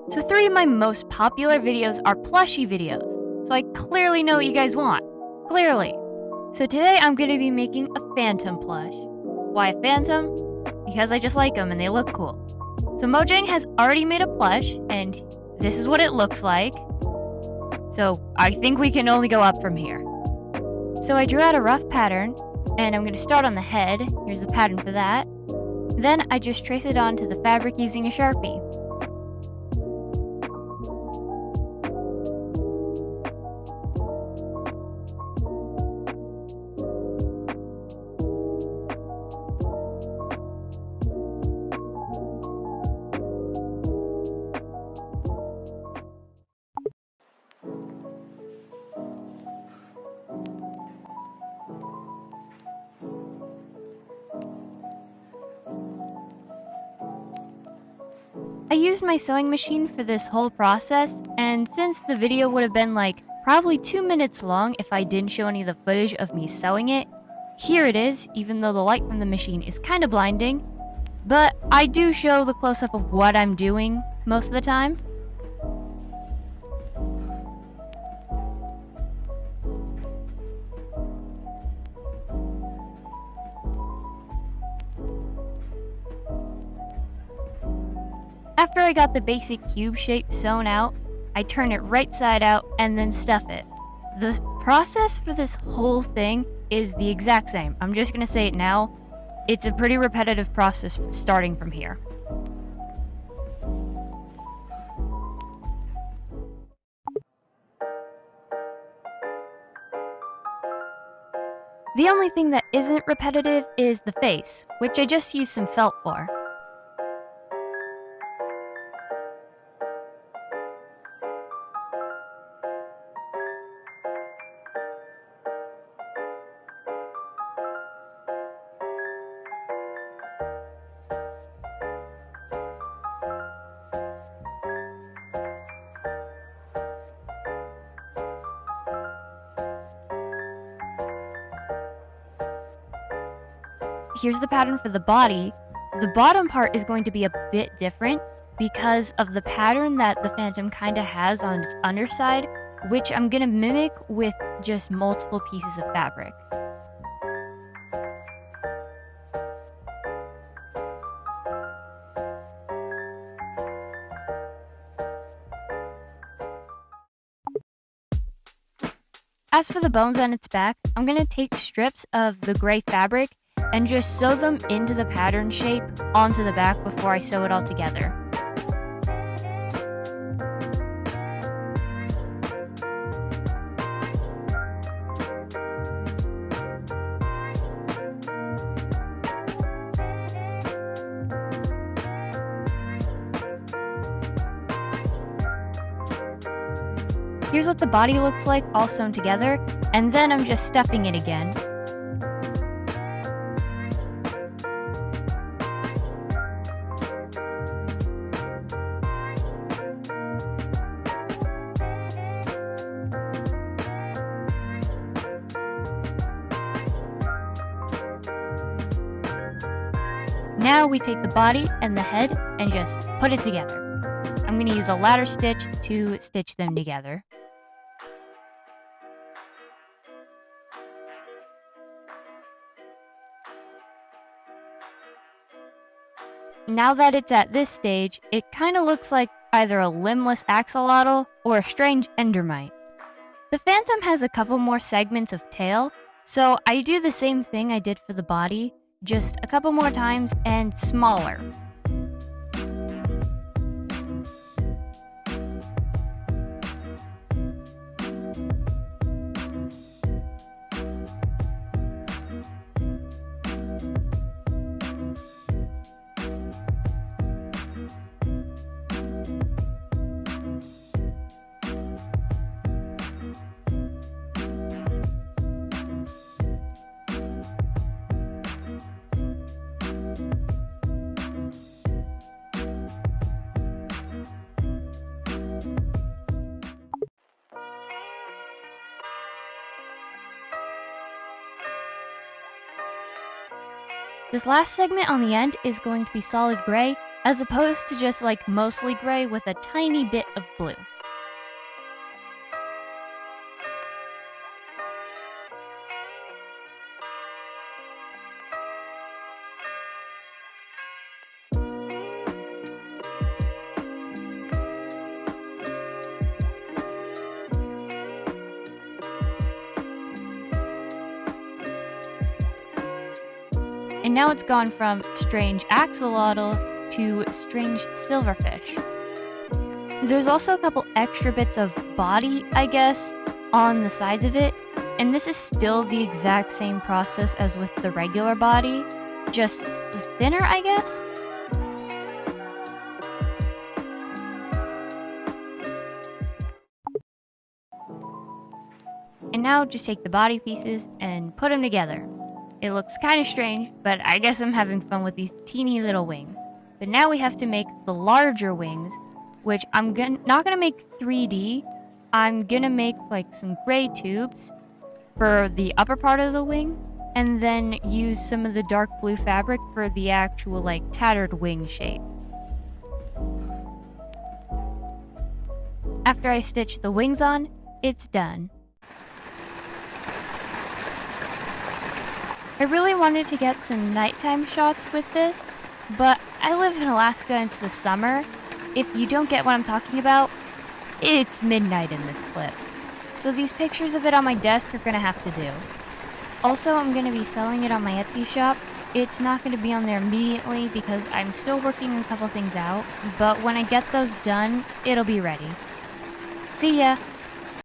So 3 of my most popular videos are plushie videos, so I clearly know what you guys want. Clearly. So today I'm going to be making a phantom plush. Why a phantom? Because I just like them and they look cool. So Mojang has already made a plush, and this is what it looks like. So I think we can only go up from here. So I drew out a rough pattern, and I'm going to start on the head. Here's the pattern for that. Then I just trace it onto the fabric using a Sharpie. I used my sewing machine for this whole process, and since the video would have been like probably 2 minutes long if I didn't show any of the footage of me sewing it, here it is, even though the light from the machine is kind of blinding. But I do show the close-up of what I'm doing most of the time. After I got the basic cube shape sewn out, I turn it right side out and then stuff it. The process for this whole thing is the exact same. I'm just going to say it now. It's a pretty repetitive process starting from here. The only thing that isn't repetitive is the face, which I just used some felt for. Here's the pattern for the body. The bottom part is going to be a bit different because of the pattern that the phantom kind of has on its underside, which I'm going to mimic with just multiple pieces of fabric. As for the bones on its back, I'm going to take strips of the gray fabric and just sew them into the pattern shape onto the back before I sew it all together. Here's what the body looks like all sewn together, and then I'm just stuffing it again. Now we take the body and the head and just put it together. I'm going to use a ladder stitch to stitch them together. Now that it's at this stage, it kind of looks like either a limbless axolotl or a strange endermite. The phantom has a couple more segments of tail, so I do the same thing I did for the body, just a couple more times and smaller. This last segment on the end is going to be solid gray, as opposed to just like mostly gray with a tiny bit of blue. And now it's gone from strange axolotl to strange silverfish. There's also a couple extra bits of body, I guess, on the sides of it, and this is still the exact same process as with the regular body, just thinner, I guess? And now just take the body pieces and put them together. It looks kind of strange, but I guess I'm having fun with these teeny little wings. But now we have to make the larger wings, which I'm not gonna make 3D. I'm gonna make like some gray tubes for the upper part of the wing, and then use some of the dark blue fabric for the actual like tattered wing shape. After I stitch the wings on, it's done. I really wanted to get some nighttime shots with this, but I live in Alaska and it's the summer. If you don't get what I'm talking about, it's midnight in this clip. So these pictures of it on my desk are gonna have to do. Also, I'm gonna be selling it on my Etsy shop. It's not gonna be on there immediately because I'm still working a couple things out, but when I get those done, it'll be ready. See ya!